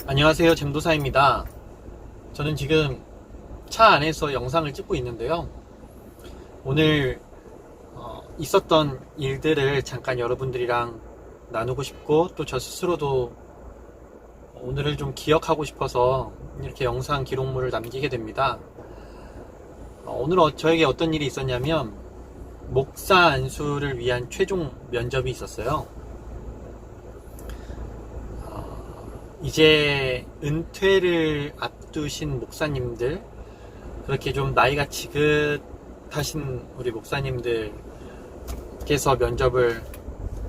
안녕하세요, 잼도사입니다. 저는 지금 차 안에서 영상을 찍고 있는데요. 오늘 있었던 일들을 잠깐 여러분들이랑 나누고 싶고, 또 저 스스로도 오늘을 좀 기억하고 싶어서 이렇게 영상 기록물을 남기게 됩니다. 오늘 저에게 어떤 일이 있었냐면, 목사 안수를 위한 최종 면접이 있었어요. 이제 은퇴를 앞두신 목사님들, 그렇게 좀 나이가 지긋하신 우리 목사님들께서 면접을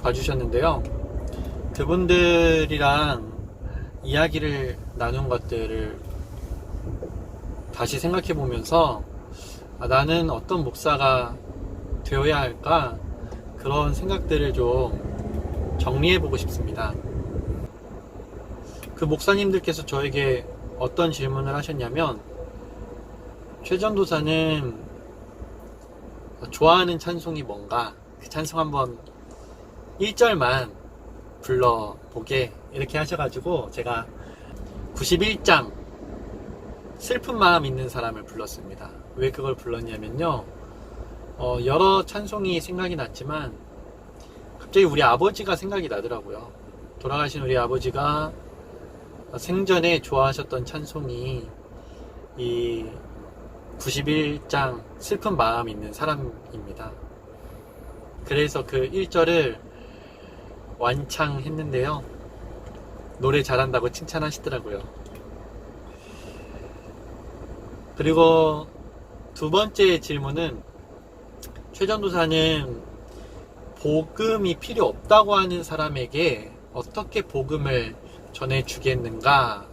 봐주셨는데요. 그분들이랑 이야기를 나눈 것들을 다시 생각해 보면서 나는 어떤 목사가 되어야 할까, 그런 생각들을 좀 정리해 보고 싶습니다. 그 목사님들께서 저에게 어떤 질문을 하셨냐면, 최전도사는 좋아하는 찬송이 뭔가, 그 찬송 한번 1절만 불러보게, 이렇게 하셔가지고 제가 91장 슬픈 마음 있는 사람을 불렀습니다. 왜 그걸 불렀냐면요, 여러 찬송이 생각이 났지만 갑자기 우리 아버지가 생각이 나더라고요. 돌아가신 우리 아버지가 생전에 좋아하셨던 찬송이 이 91장 슬픈 마음 있는 사람입니다. 그래서 그 1절을 완창했는데요. 노래 잘한다고 칭찬하시더라고요. 그리고 두 번째 질문은, 최전도사는 복음이 필요 없다고 하는 사람에게 어떻게 복음을 전해주겠는가,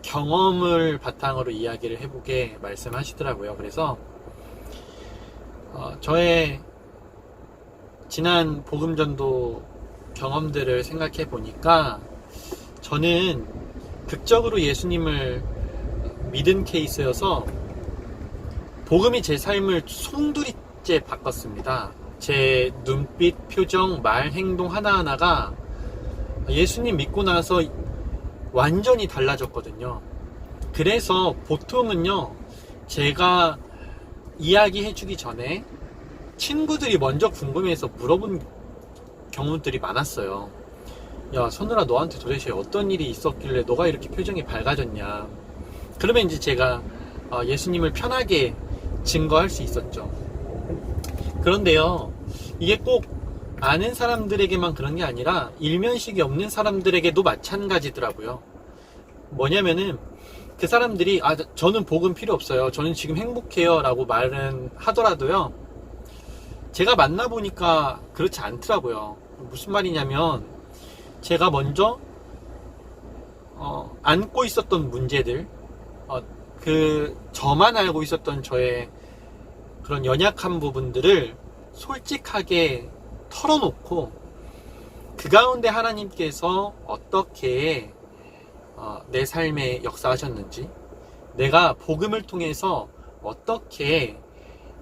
경험을 바탕으로 이야기를 해보게 말씀하시더라고요. 그래서 저의 지난 복음전도 경험들을 생각해 보니까, 저는 극적으로 예수님을 믿은 케이스여서 복음이 제 삶을 송두리째 바꿨습니다. 제 눈빛, 표정, 말, 행동 하나하나가 예수님 믿고 나서 완전히 달라졌거든요. 그래서 보통은요, 제가 이야기해 주기 전에 친구들이 먼저 궁금해서 물어본 경우들이 많았어요. 야, 선우라, 너한테 도대체 어떤 일이 있었길래 너가 이렇게 표정이 밝아졌냐. 그러면 이제 제가 예수님을 편하게 증거할 수 있었죠. 그런데요, 이게 꼭 아는 사람들에게만 그런 게 아니라 일면식이 없는 사람들에게도 마찬가지더라고요. 뭐냐면은, 그 사람들이 저는 복음 필요 없어요, 저는 지금 행복해요 라고 말은 하더라도요, 제가 만나보니까 그렇지 않더라고요. 무슨 말이냐면, 제가 먼저 안고 있었던 문제들, 저만 알고 있었던 저의 그런 연약한 부분들을 솔직하게 털어놓고, 그 가운데 하나님께서 어떻게 내 삶에 역사하셨는지, 내가 복음을 통해서 어떻게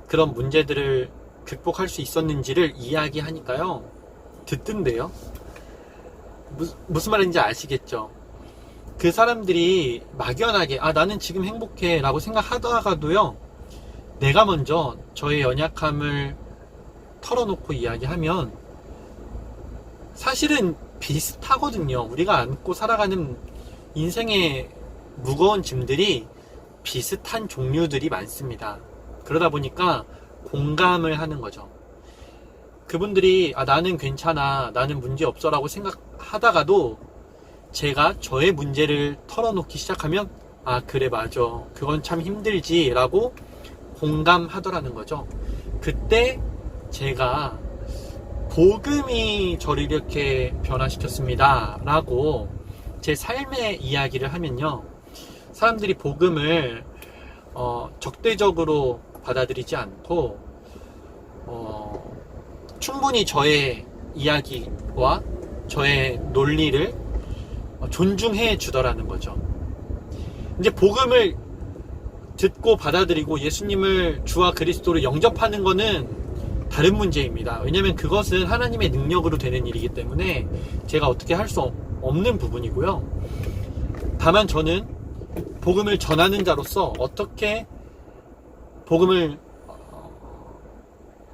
그런 문제들을 극복할 수 있었는지를 이야기하니까요, 듣던데요. 무슨 말인지 아시겠죠? 그 사람들이 막연하게 나는 지금 행복해 라고 생각하다가도요, 내가 먼저 저의 연약함을 털어놓고 이야기하면 사실은 비슷하거든요. 우리가 안고 살아가는 인생의 무거운 짐들이 비슷한 종류들이 많습니다. 그러다 보니까 공감을 하는 거죠. 그분들이 나는 괜찮아, 나는 문제 없어 라고 생각하다가도 제가 저의 문제를 털어놓기 시작하면 그래, 맞아, 그건 참 힘들지 라고 공감하더라는 거죠. 그때 제가 복음이 저를 이렇게 변화시켰습니다 라고 제 삶의 이야기를 하면요, 사람들이 복음을 적대적으로 받아들이지 않고 충분히 저의 이야기와 저의 논리를 존중해 주더라는 거죠. 이제 복음을 듣고 받아들이고 예수님을 주와 그리스도로 영접하는 거는 다른 문제입니다. 왜냐하면 그것은 하나님의 능력으로 되는 일이기 때문에 제가 어떻게 할 수 없는 부분이고요. 다만 저는 복음을 전하는 자로서 어떻게 복음을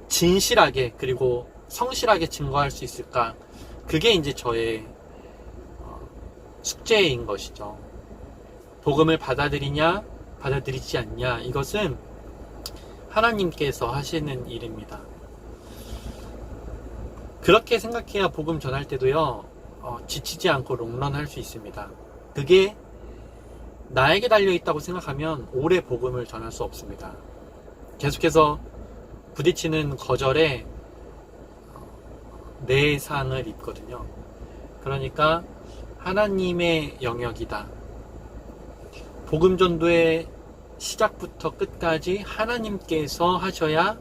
진실하게 그리고 성실하게 증거할 수 있을까? 그게 이제 저의 숙제인 것이죠. 복음을 받아들이냐 받아들이지 않냐, 이것은 하나님께서 하시는 일입니다. 그렇게 생각해야 복음 전할 때도요, 지치지 않고 롱런할 수 있습니다. 그게 나에게 달려있다고 생각하면 오래 복음을 전할 수 없습니다. 계속해서 부딪히는 거절에 내상을 입거든요. 그러니까 하나님의 영역이다. 복음 전도의 시작부터 끝까지 하나님께서 하셔야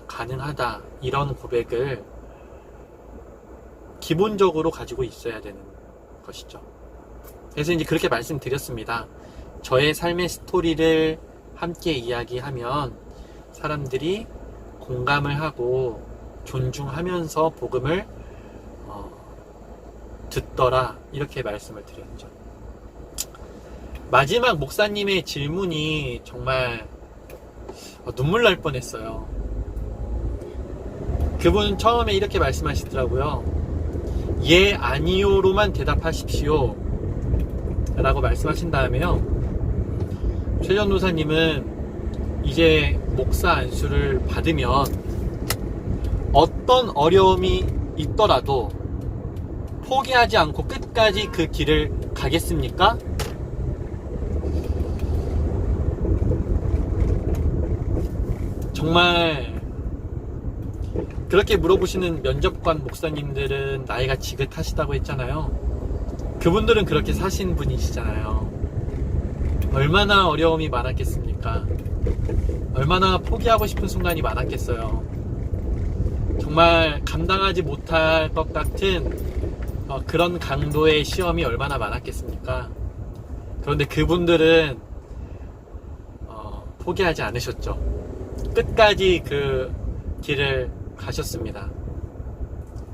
가능하다. 이런 고백을 기본적으로 가지고 있어야 되는 것이죠. 그래서 이제 그렇게 말씀드렸습니다. 저의 삶의 스토리를 함께 이야기하면 사람들이 공감을 하고 존중하면서 복음을 듣더라, 이렇게 말씀을 드렸죠. 마지막 목사님의 질문이 정말 눈물 날 뻔했어요. 그분은 처음에 이렇게 말씀하시더라고요. 예, 아니요로만 대답하십시오 라고 말씀하신 다음에요, 최 전도사님은 이제 목사 안수를 받으면 어떤 어려움이 있더라도 포기하지 않고 끝까지 그 길을 가겠습니까? 정말 그렇게 물어보시는 면접관 목사님들은 나이가 지긋하시다고 했잖아요. 그분들은 그렇게 사신 분이시잖아요. 얼마나 어려움이 많았겠습니까? 얼마나 포기하고 싶은 순간이 많았겠어요. 정말 감당하지 못할 것 같은 그런 강도의 시험이 얼마나 많았겠습니까? 그런데 그분들은 포기하지 않으셨죠. 끝까지 그 길을 가셨습니다.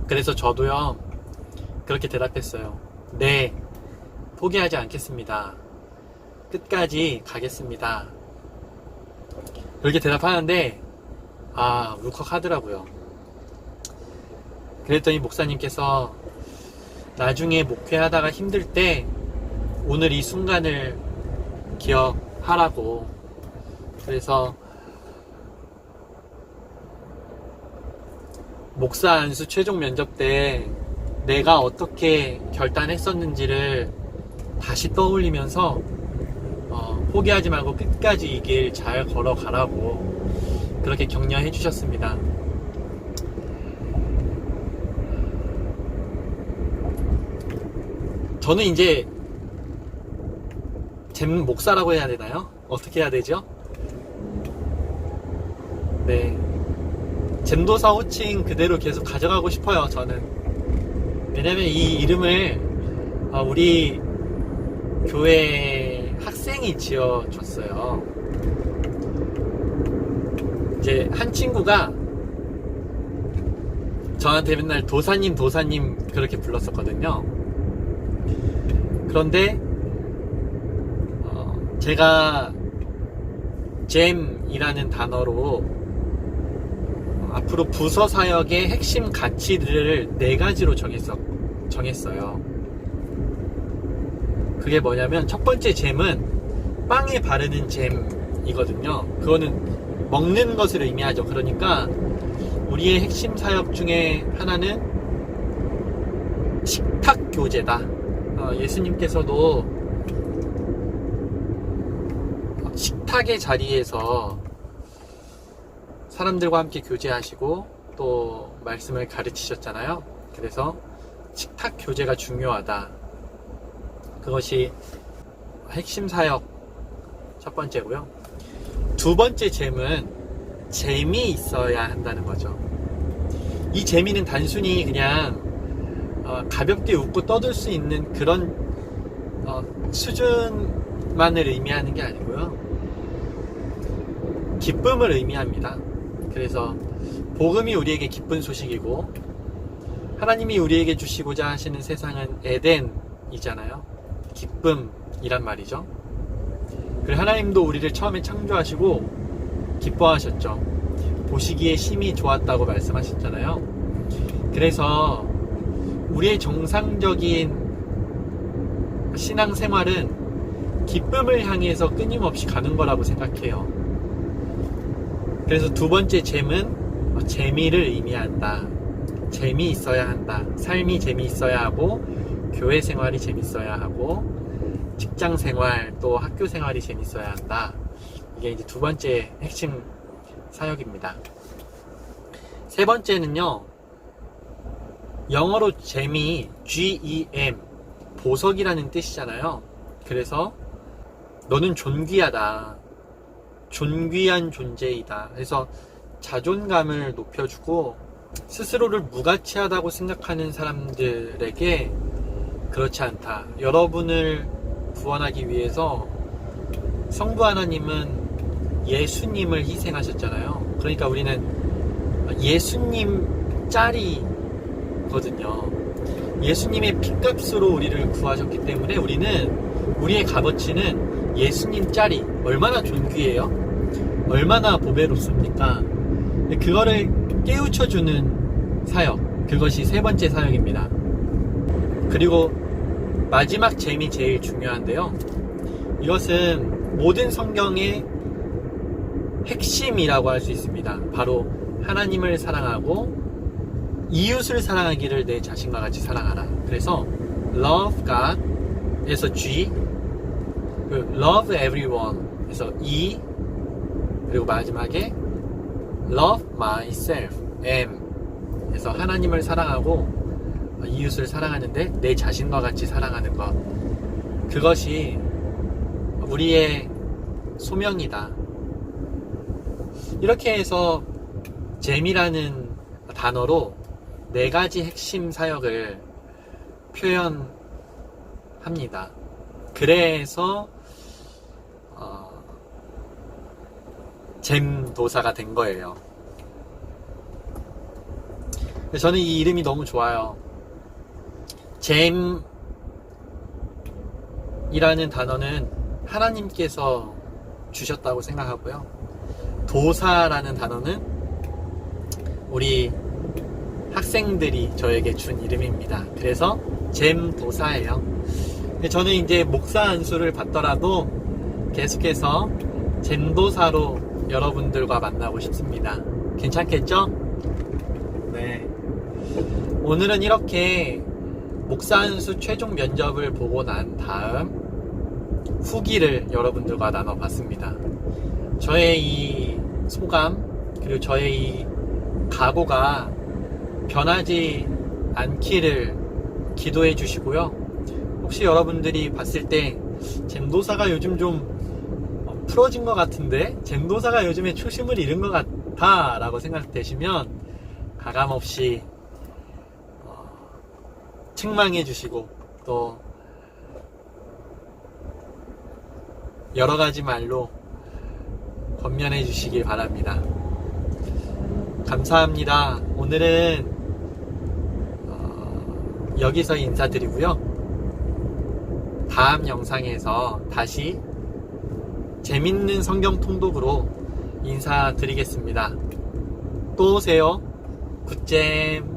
그래서 저도요, 그렇게 대답했어요. 네, 포기하지 않겠습니다. 끝까지 가겠습니다. 그렇게 대답하는데 울컥하더라고요. 그랬더니 목사님께서 나중에 목회하다가 힘들 때 오늘 이 순간을 기억하라고, 그래서 목사 안수 최종 면접 때 내가 어떻게 결단했었는지를 다시 떠올리면서 포기하지 말고 끝까지 이 길 잘 걸어가라고 그렇게 격려해 주셨습니다. 저는 이제 잼 목사라고 해야 되나요? 어떻게 해야 되죠? 네, 잼도사 호칭 그대로 계속 가져가고 싶어요. 저는. 왜냐면 이 이름을 우리 교회 학생이 지어줬어요. 이제 한 친구가 저한테 맨날 도사님 그렇게 불렀었거든요. 그런데 제가 잼이라는 단어로 앞으로 부서 사역의 핵심 가치들을 4가지로 정했어요. 그게 뭐냐면, 첫 번째 잼은 빵에 바르는 잼이거든요. 그거는 먹는 것을 의미하죠. 그러니까 우리의 핵심 사역 중에 하나는 식탁 교제다. 예수님께서도 식탁의 자리에서 사람들과 함께 교제하시고 또 말씀을 가르치셨잖아요. 그래서 식탁 교제가 중요하다. 그것이 핵심 사역 첫 번째고요. 두 번째 재미는 재미 있어야 한다는 거죠. 이 재미는 단순히 그냥 가볍게 웃고 떠들 수 있는 그런 수준만을 의미하는 게 아니고요. 기쁨을 의미합니다. 그래서 복음이 우리에게 기쁜 소식이고 하나님이 우리에게 주시고자 하시는 세상은 에덴이잖아요. 기쁨이란 말이죠. 그리고 하나님도 우리를 처음에 창조하시고 기뻐하셨죠. 보시기에 심히 좋았다고 말씀하셨잖아요. 그래서 우리의 정상적인 신앙생활은 기쁨을 향해서 끊임없이 가는 거라고 생각해요. 그래서 두 번째 잼은 재미를 의미한다. 재미있어야 한다. 삶이 재미있어야 하고, 교회 생활이 재밌어야 하고, 직장 생활 또 학교 생활이 재밌어야 한다. 이게 이제 두 번째 핵심 사역입니다. 세 번째는요, 영어로 재미, GEM, 보석이라는 뜻이잖아요. 그래서 너는 존귀하다. 존귀한 존재이다. 그래서 자존감을 높여주고 스스로를 무가치하다고 생각하는 사람들에게 그렇지 않다. 여러분을 구원하기 위해서 성부 하나님은 예수님을 희생하셨잖아요. 그러니까 우리는 예수님 짤이거든요. 예수님의 핏값으로 우리를 구하셨기 때문에 우리의 값어치는 예수님 짤이 얼마나 존귀해요? 얼마나 보배롭습니까? 그거를 깨우쳐주는 사역, 그것이 세 번째 사역입니다. 그리고 마지막 잼이 제일 중요한데요. 이것은 모든 성경의 핵심이라고 할 수 있습니다. 바로 하나님을 사랑하고 이웃을 사랑하기를 내 자신과 같이 사랑하라. 그래서 love God에서 G, love everyone 에서 E, 그리고 마지막에 love myself M 에서 하나님을 사랑하고 이웃을 사랑하는데 내 자신과 같이 사랑하는 것, 그것이 우리의 소명이다. 이렇게 해서 잼이라는 단어로 네 가지 핵심 사역을 표현합니다. 그래서 잼 도사가 된 거예요. 저는 이 이름이 너무 좋아요. 잼이라는 단어는 하나님께서 주셨다고 생각하고요. 도사라는 단어는 우리 학생들이 저에게 준 이름입니다. 그래서 잼 도사예요. 저는 이제 목사 안수를 받더라도 계속해서 잼 도사로 여러분들과 만나고 싶습니다. 괜찮겠죠? 네. 오늘은 이렇게 목사 안수 최종 면접을 보고 난 다음 후기를 여러분들과 나눠봤습니다. 저의 이 소감, 그리고 저의 이 각오가 변하지 않기를 기도해 주시고요. 혹시 여러분들이 봤을 때 잼도사가 요즘 좀 풀어진 것 같은데, 잼도사가 요즘에 초심을 잃은 것 같아 라고 생각되시면 가감없이 책망해 주시고 또 여러가지 말로 권면해 주시길 바랍니다. 감사합니다. 오늘은 여기서 인사드리고요. 다음 영상에서 다시 재밌는 성경 통독으로 인사드리겠습니다. 또 오세요. 굿잼.